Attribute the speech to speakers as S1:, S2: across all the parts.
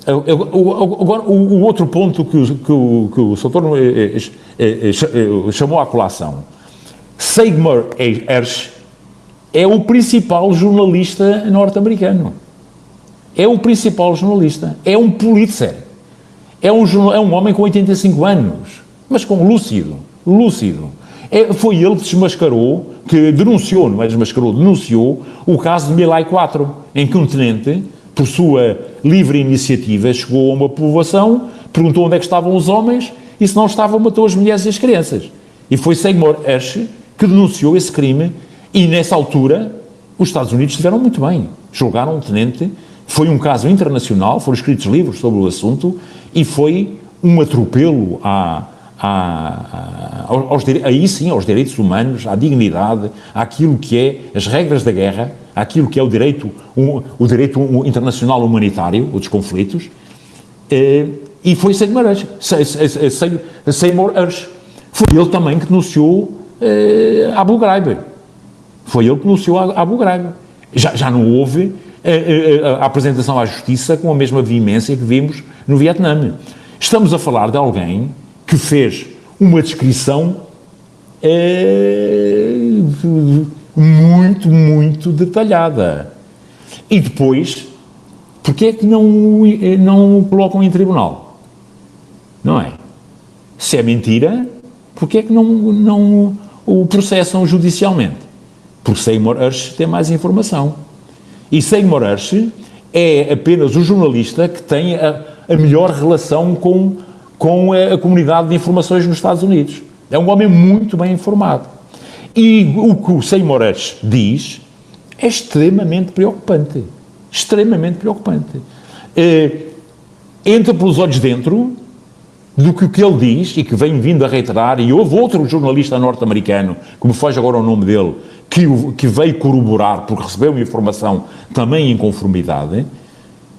S1: Agora, o outro ponto que o Soutor chamou à colação, Seymour Hersh é o principal jornalista norte-americano. É o principal jornalista. É um Pulitzer. É um homem com 85 anos, mas com lúcido. Foi ele que desmascarou, que denunciou, não é desmascarou, denunciou o caso de My Lai 4, em que um tenente, por sua livre iniciativa, chegou a uma povoação, perguntou onde é que estavam os homens, e se não estavam, matou as mulheres e as crianças. E foi Seymour Hersh que denunciou esse crime, e nessa altura os Estados Unidos estiveram muito bem. Julgaram um tenente, foi um caso internacional, foram escritos livros sobre o assunto, e foi um atropelo aos direitos humanos, à dignidade, àquilo que é as regras da guerra, àquilo que é o direito internacional humanitário, os conflitos, e foi Seymour Hersh. Foi ele também que denunciou Abu Ghraib. Foi ele que denunciou Abu Ghraib. Já não houve a apresentação à justiça com a mesma veemência que vimos no Vietnã. Estamos a falar de alguém que fez uma descrição muito detalhada. E depois, porquê é que não o colocam em tribunal? Não é? Se é mentira, porquê é que não o processam judicialmente? Porque Seymour Hersh tem mais informação. E Seymour Hersh é apenas o jornalista que tem a melhor relação com a comunidade de informações nos Estados Unidos. É um homem muito bem informado. E o que o Seymour Hersh diz é extremamente preocupante. Extremamente preocupante. Entra pelos olhos dentro do que o que ele diz, e que vem vindo a reiterar, e houve outro jornalista norte-americano, que me foge agora o nome dele, que veio corroborar, porque recebeu informação também em conformidade,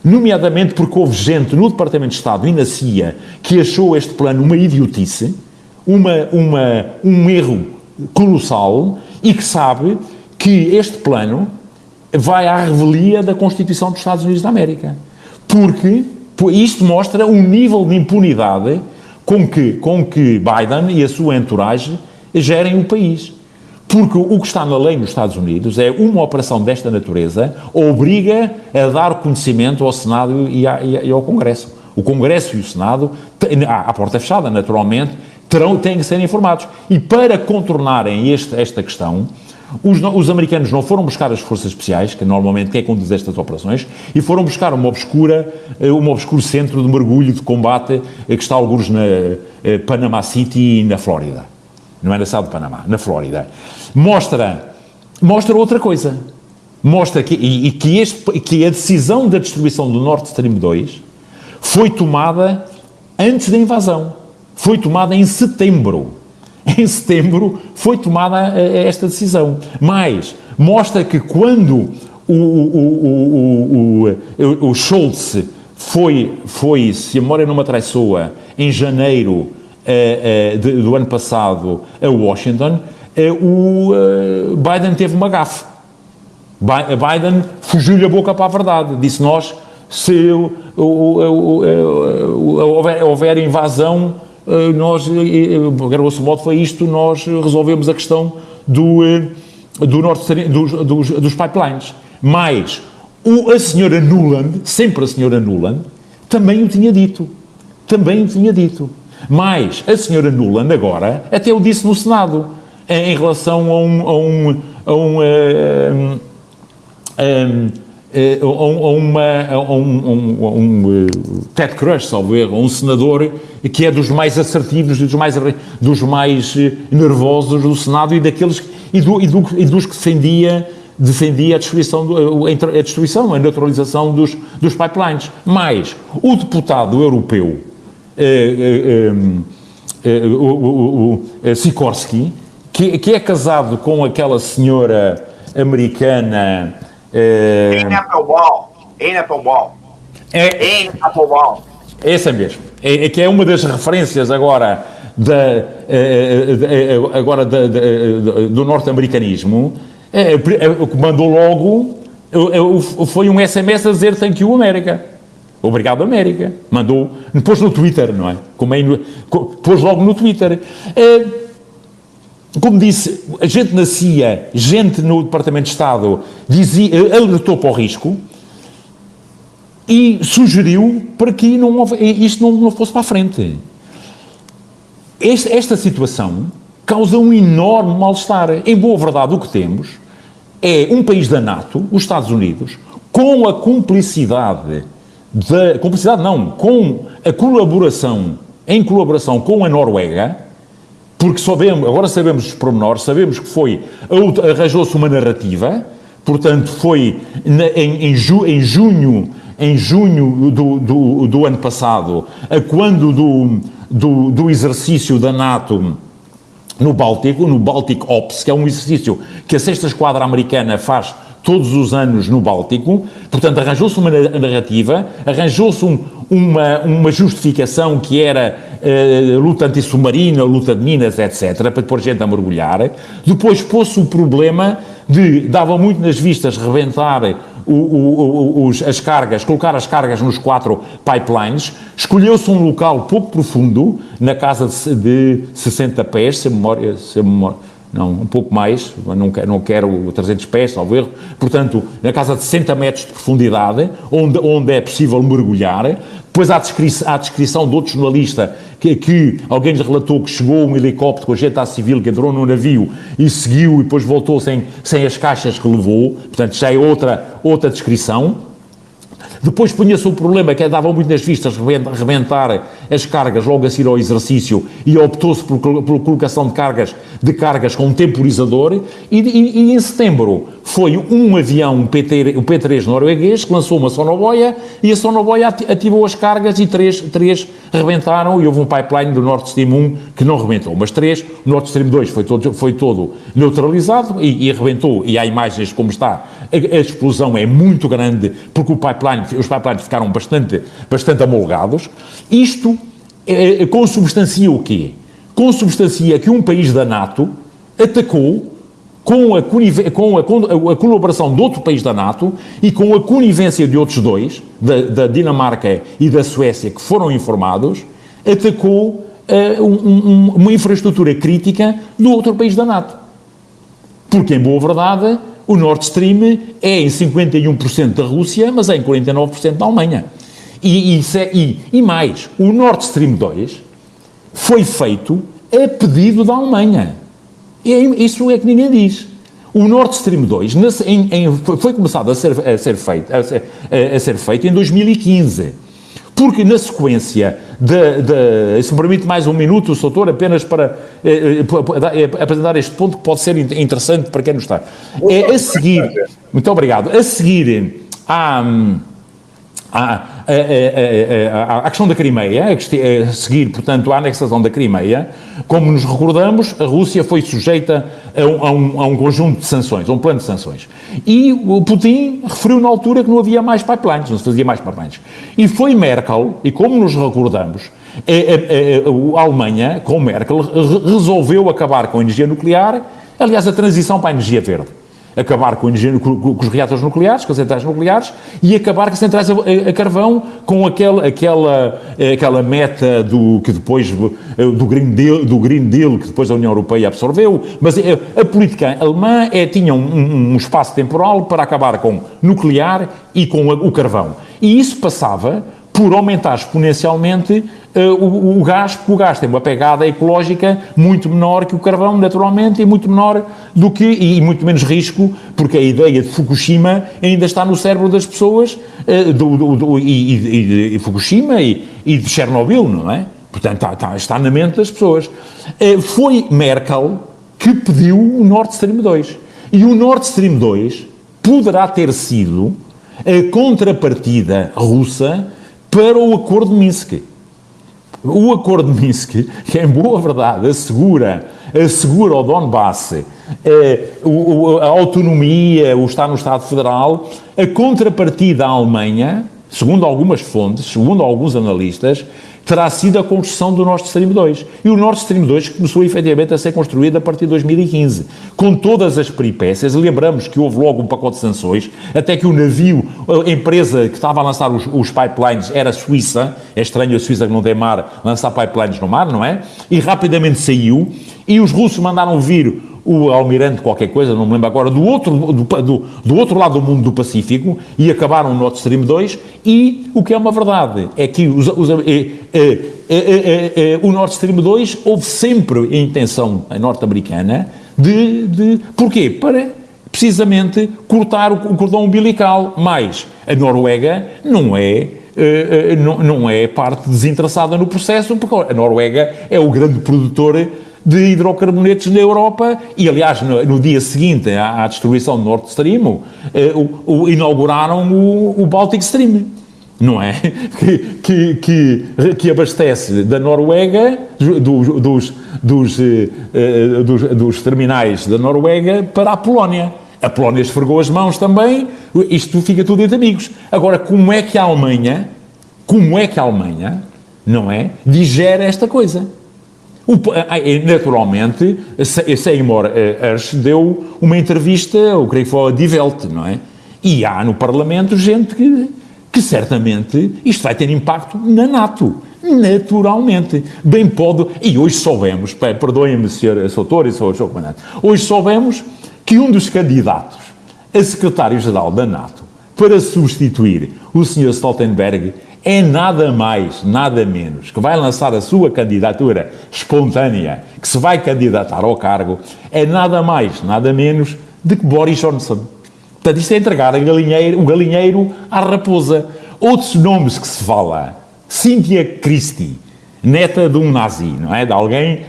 S1: nomeadamente porque houve gente no Departamento de Estado e na CIA que achou este plano uma idiotice, um erro colossal, e que sabe que este plano vai à revelia da Constituição dos Estados Unidos da América. Porque isto mostra um nível de impunidade com que Biden e a sua entourage gerem o país. Porque o que está na lei nos Estados Unidos é uma operação desta natureza obriga a dar conhecimento ao Senado e ao Congresso. O Congresso e o Senado, à porta fechada, naturalmente, têm que ser informados. E para contornarem esta questão, os americanos não foram buscar as forças especiais, que normalmente quem conduz estas operações, e foram buscar um obscuro centro de mergulho de combate que está a algures na Panama City, na Flórida. Não é na cidade de Panamá, na Flórida. Mostra outra coisa. Mostra que a decisão da destruição do Nord Stream 2 foi tomada antes da invasão. Foi tomada em setembro. Em setembro foi tomada esta decisão. Mas mostra que quando o Scholz foi, se a memória não me atraiçoa, em janeiro do ano passado a Washington, o Biden teve uma gafe. Biden fugiu-lhe a boca para a verdade. Disse: se houver invasão, grosso modo foi isto, nós resolvemos a questão dos pipelines. Mas a senhora Nuland, sempre a senhora Nuland, também o tinha dito. Mas a senhora Nuland agora até o disse no Senado, em relação a um Ted Cruz, salvo erro, um senador que é dos mais assertivos, dos mais nervosos do Senado, e daqueles e dos que defendia a destruição, a neutralização dos pipelines. Mas o deputado europeu Sikorski, que é casado com aquela senhora americana
S2: Applebaum.
S1: Essa mesmo. Que é uma das referências agora do norte-americanismo, mandou logo, foi um SMS a dizer "Thank you, América". Obrigado, América. Mandou, pôs no Twitter, não é? Pôs logo no Twitter. Como disse, a gente na CIA, gente no Departamento de Estado, alertou para o risco e sugeriu para que isto não fosse para a frente. Esta situação causa um enorme mal-estar. Em boa verdade, o que temos é um país da NATO, os Estados Unidos, com a com a colaboração, em colaboração com a Noruega, porque agora sabemos os pormenores, sabemos que arranjou-se uma narrativa, portanto foi em junho do ano passado, quando do exercício da NATO no Baltic Ops, que é um exercício que a 6ª Esquadra Americana faz todos os anos no Báltico. Portanto, arranjou-se uma narrativa, arranjou-se uma justificação que era luta antissubmarina, luta de minas, etc., para pôr gente a mergulhar. Depois pôs-se o problema dava muito nas vistas rebentar as cargas, colocar as cargas nos 4 pipelines. Escolheu-se um local pouco profundo, na casa de 60 pés, se a memória, não, um pouco mais, não quero 300 pés, salvo erro, portanto, na casa de 60 metros de profundidade, onde é possível mergulhar. Depois há a descrição de outro jornalista que alguém lhe relatou que chegou um helicóptero com a gente civil que entrou no navio e seguiu e depois voltou sem as caixas que levou, portanto já é outra descrição. Depois punha-se o problema que dava muito nas vistas rebentar as cargas logo a seguir ao exercício e optou-se por colocação de cargas com um temporizador e em setembro foi um avião, o P3 norueguês, que lançou uma sonoboia e a sonoboia ativou as cargas e três rebentaram e houve um pipeline do Nord Stream 1 que não rebentou, mas o Nord Stream 2 foi todo neutralizado e rebentou, e há imagens como está, a explosão é muito grande porque os pipelines ficaram bastante amolgados. Isto consubstancia o quê? Consubstancia que um país da NATO atacou com a colaboração de outro país da NATO e com a conivência de outros dois, da Dinamarca e da Suécia, que foram informados, atacou uma infraestrutura crítica do outro país da NATO. Porque, em boa verdade, o Nord Stream é em 51% da Rússia, mas é em 49% da Alemanha. E mais, o Nord Stream 2 foi feito a pedido da Alemanha. Isso é que ninguém diz. O Nord Stream 2 foi começado a ser feito em 2015. Porque na sequência se me permite mais um minuto, doutor, apenas para apresentar este ponto que pode ser interessante para quem não está. A seguir, muito obrigado, a seguir à questão da Crimeia, a seguir, portanto, à anexação da Crimeia, como nos recordamos, a Rússia foi sujeita a um conjunto de sanções, a um plano de sanções. E o Putin referiu na altura que não havia mais pipelines, não se fazia mais pipelines. E foi Merkel, e como nos recordamos, a Alemanha, com Merkel, resolveu acabar com a energia nuclear, aliás, a transição para a energia verde. Acabar com os reatores nucleares, com as centrais nucleares, e acabar com as centrais a carvão, com aquela meta do Green Deal que depois a União Europeia absorveu. Mas a política alemã tinha um espaço temporal para acabar com nuclear e com o carvão. E isso passava por aumentar exponencialmente o gás, porque o gás tem uma pegada ecológica muito menor que o carvão, naturalmente, e muito menor e muito menos risco, porque a ideia de Fukushima ainda está no cérebro das pessoas, de Fukushima e de Chernobyl, não é? Portanto, está na mente das pessoas. Foi Merkel que pediu o Nord Stream 2. E o Nord Stream 2 poderá ter sido a contrapartida russa para o Acordo de Minsk. O Acordo de Minsk, que em boa verdade assegura ao Donbass a autonomia, o estar no Estado Federal, a contrapartida à Alemanha segundo algumas fontes, segundo alguns analistas, terá sido a construção do Nord Stream 2. E o Nord Stream 2 começou efetivamente a ser construído a partir de 2015, com todas as peripécias. Lembramos que houve logo um pacote de sanções, até que o navio, a empresa que estava a lançar os pipelines era a Suíça. É estranho a Suíça que não tem mar lançar pipelines no mar, não é? E rapidamente saiu, e os russos mandaram vir o almirante qualquer coisa, não me lembro agora, do outro lado do mundo do Pacífico, e acabaram o Nord Stream 2, e o que é uma verdade é que o Nord Stream 2 houve sempre a intenção norte-americana porquê? Para precisamente cortar o cordão umbilical, mas a Noruega não é parte desinteressada no processo, porque a Noruega é o grande produtor de hidrocarbonetos na Europa, e aliás no dia seguinte à destruição do Nord Stream inauguraram o Baltic Stream, não é? Que abastece da Noruega, dos terminais da Noruega para a Polónia. A Polónia esfregou as mãos também, isto fica tudo entre amigos. Agora, como é que a Alemanha, não é, digere esta coisa? Naturalmente, Seymour Hersh deu uma entrevista, eu creio que foi a Die Welt, não é? E há no Parlamento gente que certamente isto vai ter impacto na NATO, naturalmente. Bem pode, e hoje soubemos, perdoem-me, Sr. Soutor e Sr. Comandante, hoje soubemos que um dos candidatos a secretário-geral da NATO para substituir o Sr. Stoltenberg é nada mais, nada menos, que vai lançar a sua candidatura espontânea, que se vai candidatar ao cargo, é nada mais, nada menos do que Boris Johnson. Portanto, isto é entregar o galinheiro à raposa. Outros nomes que se fala, Cynthia Christie, neta de um nazi, não é? De alguém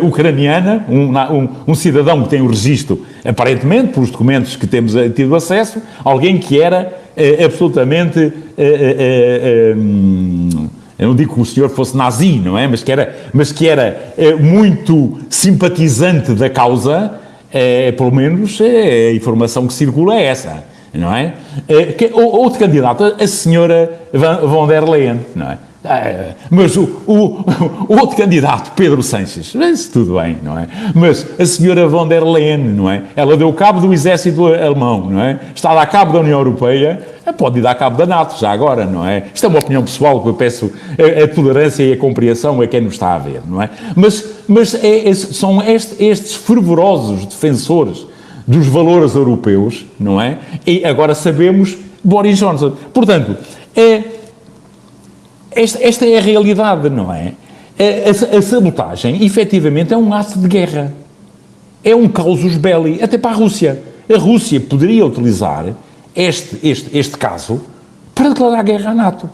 S1: ucraniana, um cidadão que tem o registro, aparentemente, pelos documentos que temos tido acesso, alguém que era absolutamente, eu não digo que o senhor fosse nazi, não é? Mas que era muito simpatizante da causa, pelo menos a informação que circula é essa, não é? Outro candidato, a senhora von der Leyen, não é? Mas o outro candidato, Pedro Sánchez, isso tudo bem, não é? Mas a senhora von der Leyen, não é? Ela deu cabo do exército alemão, não é? Está a dar cabo da União Europeia, pode ir dar cabo da NATO, já agora, não é? Isto é uma opinião pessoal que eu peço, a tolerância e a compreensão a quem nos está a ver, não é? Mas são estes fervorosos defensores dos valores europeus, não é? E agora sabemos Boris Johnson. Portanto, esta é a realidade, não é? A sabotagem, efetivamente, é um ato de guerra. É um casus belli, até para a Rússia. A Rússia poderia utilizar este caso para declarar guerra à NATO.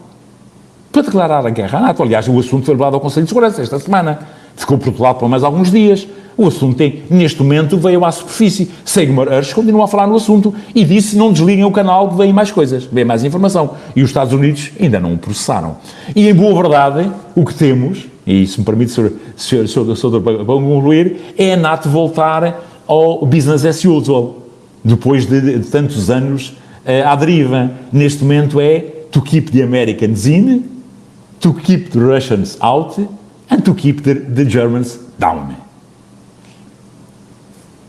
S1: Aliás, o assunto foi levado ao Conselho de Segurança esta semana. Ficou protelado por mais alguns dias. O assunto neste momento veio à superfície. Seymour Hersh continua a falar no assunto e disse: não desliguem o canal, vêm mais coisas, vem mais informação. E os Estados Unidos ainda não o processaram. E em boa verdade, o que temos, e se me permite, Sr. para concluir, é a NATO voltar ao business as usual, depois de tantos anos à deriva. Neste momento é to keep the Americans in, to keep the Russians out, and to keep the Germans down.